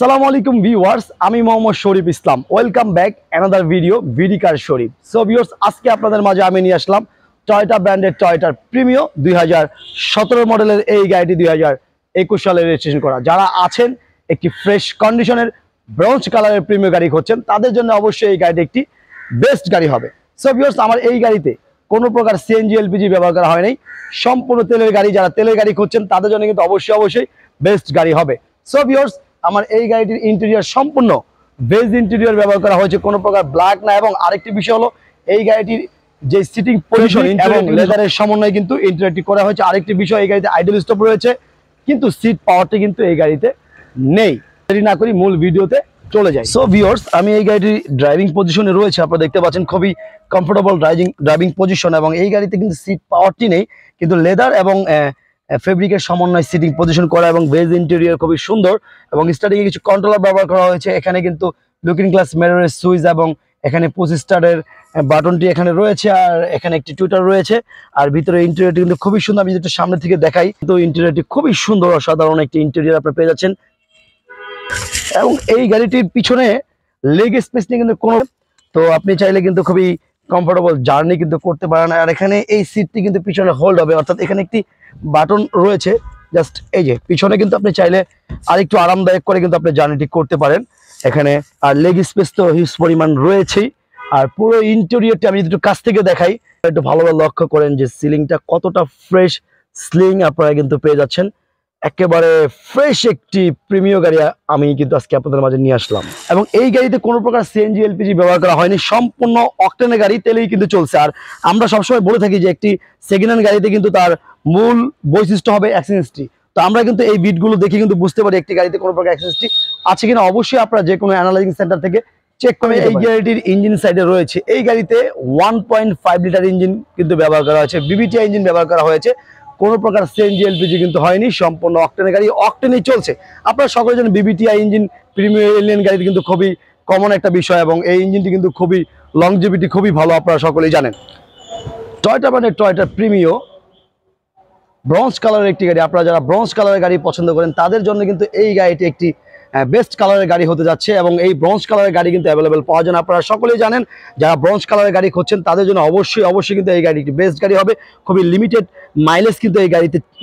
আসসালামু আলাইকুম ভিউয়ার্স, আমি Mohammad Sharif Islam. Welcome back another video BD car Sharif. So viewers, আজকে আপনাদের মাঝে আমি নিয়ে আসলাম টয়োটা ব্র্যান্ডের টয়োটার প্রিমিও 2017 মডেলের এই গাড়িটি 2021 সালে রেজিস্ট্রেশন করা। যারা আছেন একটি ফ্রেশ কন্ডিশনের ব্রোঞ্জ কালারের প্রিমিও গাড়ি খুঁজছেন, তাদের জন্য অবশ্যই এই গাড়িটি একটি বেস্ট গাড়ি হবে। সো ভিউয়ার্স, আমার এই গাড়িতে কোনো প্রকার সিএনজি এলপিজি ব্যবহার করা হয় নাই, সম্পূর্ণ তেলের গাড়ি। যারা তেলের গাড়ি খুঁজছেন তাদের জন্য কিন্তু অবশ্যই বেস্ট গাড়ি হবে। সো ভিউয়ার্স, আমার এই গাড়িটির ইন্টেরিয়র সম্পূর্ণ বেজ ইন্টেরিয়র ব্যবহার করা হয়েছে, কোনো প্রকার ব্ল্যাক না। এবং আরেকটি বিষয় হলো, এই গাড়িটির যে সিটিং পজিশন এবং লেদারের সমন্বয়ে কিন্তু ইন্টেরিয়রটি করা হয়েছে। আরেকটি বিষয়, এই গাড়িতে আইডল স্টপ রয়েছে, কিন্তু সিট পাওয়ারটি কিন্তু এই গাড়িতে নেই। দেরি না করি মূল ভিডিওতে চলে যায়। সো ভিউয়ার্স, আমি এই গাড়িটির ড্রাইভিং পজিশনে রয়েছে, আপনারা দেখতে পাচ্ছেন খুবই কমফোর্টেবল ড্রাইভিং পজিশন। এবং এই গাড়িতে কিন্তু সিট পাওয়ারটি নেই, কিন্তু লেদার এবং ফেব্রিকের সমন্বয় সিটিং পজিশন করা এবং বেজ ইন্টেরিয়র খুবই সুন্দর। এবং স্টার্টিং এ কিছু কন্ট্রোলার ব্যবহার করা হয়েছে। এখানে কিন্তু লুকিং গ্লাস মিররের সুইচ এবং এখানে পুশ স্টার্টের বাটনটি এখানে রয়েছে, আর এখানে একটি টুইটার রয়েছে। আর ভিতরে ইন্টেরিয়রটি কিন্তু খুবই সুন্দর। আমি যদি সামনে থেকে দেখাই, তো ইন্টেরিয়রটি খুবই সুন্দর, অসাধারণ একটি ইন্টেরিয়র আপনারা পেয়ে যাচ্ছেন। এবং এই গাড়িটির পিছনে লেগ স্পেস নিয়ে কিন্তু কোনো, তো আপনি চাইলে কিন্তু খুবই কমফোর্টেবল জার্নি কিন্তু করতে পারেন। আর এখানে এই সিটটি কিন্তু পিছনে হোল্ড হবে, অর্থাৎ এখানে একটি বাটন রয়েছে জাস্ট এই যে পিছনে, কিন্তু আপনি চাইলে আরেকটু আরামদায়ক করে কিন্তু আপনি জার্নিটি করতে পারেন এখানে। আর লেগ স্পেস তো হিউজ পরিমাণ রয়েছেই। আর পুরো ইন্টেরিয়রটি আমি যদি একটু কাছ থেকে দেখাই, একটু ভালোভাবে লক্ষ্য করেন যে সিলিংটা কতটা ফ্রেশ সিলিং আপনারা কিন্তু পেয়ে যাচ্ছেন। একেবারে ফ্রেশ একটি প্রিমিয় গাড়ি আমি কিন্তু আজকে আপনাদের মাঝে নিয়ে আসলাম। এবং এই গাড়িতে কোনো প্রকার সিএনজি এলপিজি ব্যবহার করা হয়নি, সম্পূর্ণ অকটেনের গাড়ি, তেলেই কিন্তু চলছে। আর আমরা সবসময় বলে থাকি যে একটি সেকেন্ড হ্যান্ড গাড়িতে কিন্তু তার মূল বৈশিষ্ট্য হবে অ্যাক্সেসরিজ। তো আমরা কিন্তু এই বিটগুলো দেখে কিন্তু বুঝতে পারি একটি গাড়িতে কোনো প্রকার অ্যাক্সেসরিজ আছে কিনা। অবশ্যই আপনারা যে কোনো অ্যানালাইজিং সেন্টার থেকে চেক করে। এই গাড়িটির ইঞ্জিন সাইডে রয়েছে, এই গাড়িতে 1.5 লিটার ইঞ্জিন কিন্তু ব্যবহার করা হয়েছে, বিবিটিআই ইঞ্জিন ব্যবহার করা হয়েছে। কোনো প্রকার সিএনজি এলপিজি কিন্তু হয়নি, সম্পূর্ণ অকটেনের গাড়ি, অকটেনেই চলছে। আপনারা সকলে জানেন বিবিটিআই ইঞ্জিন প্রিমিয়াম এলিয়ন গাড়িতে কিন্তু খুবই কমন একটা বিষয়, এবং এই ইঞ্জিনটি কিন্তু খুবই লংজিভিটি খুবই ভালো, আপনারা সকলেই জানেন। টয়োটা ব্র্যান্ডের টয়োটা প্রিমিও ব্রোঞ্জ কালারের একটি গাড়ি। আপনারা যারা ব্রোঞ্জ কালারের গাড়ি পছন্দ করেন তাদের জন্য কিন্তু এই গাড়িটি একটি বেস্ট কালারের গাড়ি হতে যাচ্ছে। এবং এই ব্রোঞ্জ কালারের গাড়ি কিন্তু অ্যাভেলেবেল পাওয়া যায় না, আপনারা সকলেই জানেন। যারা ব্রোঞ্জ কালারের গাড়ি খুঁজছেন তাদের জন্য অবশ্যই কিন্তু এই গাড়িটি একটি বেস্ট গাড়ি হবে। খুবই লিমিটেড মাইলেজ কিন্তু এই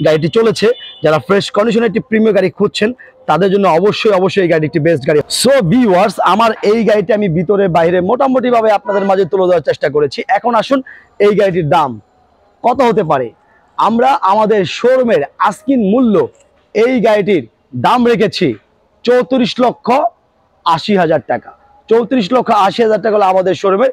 গাড়িটি চলেছে। যারা ফ্রেশ কন্ডিশনের একটি প্রিমিয়াম গাড়ি খুঁজছেন তাদের জন্য অবশ্যই এই গাড়ি একটি বেস্ট গাড়ি। সো ভিউয়ার্স, আমার এই গাড়িটি আমি ভিতরে বাইরে মোটামুটি ভাবে আপনাদের মাঝে তুলে ধরার চেষ্টা করেছি। এখন আসুন, এই গাড়িটির দাম কত হতে পারে। আমরা আমাদের শোরুমের আস্কিং মূল্য এই গাড়িটির দাম রেখেছি 34,80,000 টাকা। 34,80,000 টাকা হলো আমাদের শোরুমের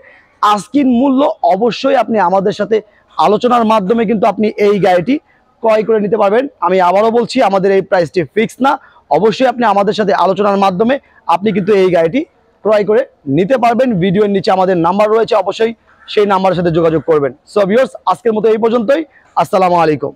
আস্কিং মূল্য। অবশ্যই আপনি আমাদের সাথে আলোচনার মাধ্যমে কিন্তু আপনি এই গাড়িটি ক্রয় করে নিতে পারবেন। আমি আবারও বলছি, আমাদের এই প্রাইসটি ফিক্স না। অবশ্যই আপনি আমাদের সাথে আলোচনার মাধ্যমে আপনি কিন্তু এই গাড়িটি ক্রয় করে নিতে পারবেন। ভিডিওর নিচে আমাদের নাম্বার রয়েছে, অবশ্যই সেই নাম্বারের সাথে যোগাযোগ করবেন। সো ভিউয়ার্স, আজকের মতো এই পর্যন্তই। আসসালামু আলাইকুম।